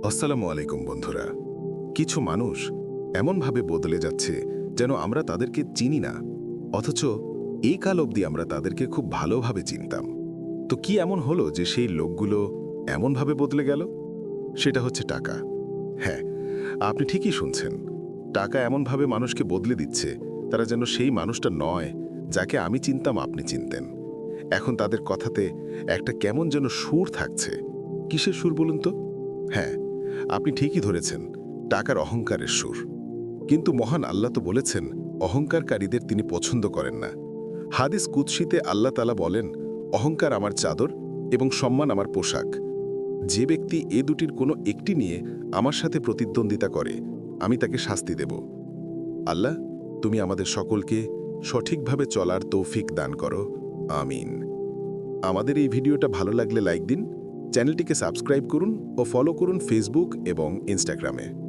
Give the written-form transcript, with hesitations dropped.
আসসালামু আলাইকুম বন্ধুরা। কিছু মানুষ এমনভাবে বদলে যাচ্ছে যেন আমরা তাদেরকে চিনি না, অথচ এই কাল অবধি আমরা তাদেরকে খুব ভালোভাবে চিনতাম। তো কি এমন হলো যে সেই লোকগুলো এমনভাবে বদলে গেল? সেটা হচ্ছে টাকা। হ্যাঁ, আপনি ঠিকই শুনছেন। টাকা এমনভাবে মানুষকে বদলে দিচ্ছে, তারা যেন সেই মানুষটা নয় যাকে আমি চিনতাম, আপনি চিনতেন। এখন তাদের কথাতে একটা কেমন যেন সুর থাকছে। কিসের সুর বলুন তো? হ্যাঁ, আপনি ঠিকই ধরেছেন, টাকার অহংকারের সুর। কিন্তু মহান আল্লাহ তো বলেছেন, অহংকারকারীদের তিনি পছন্দ করেন না। হাদিস কুদসিতে আল্লাহ তাআলা বলেন, অহংকার আমার চাদর এবং সম্মান আমার পোশাক। যে ব্যক্তি এ দুটির কোনো একটি নিয়ে আমার সাথে প্রতিদ্বন্দ্বিতা করে, আমি তাকে শাস্তি দেব। আল্লাহ, তুমি আমাদের সকলকে সঠিকভাবে চলার তৌফিক দান করো। আমিন। আমাদের এই ভিডিওটা ভালো লাগলে লাইক দিন, চ্যানেলটিকে সাবস্ক্রাইব করুন ও ফলো করুন ফেসবুক এবং ইনস্টাগ্রামে।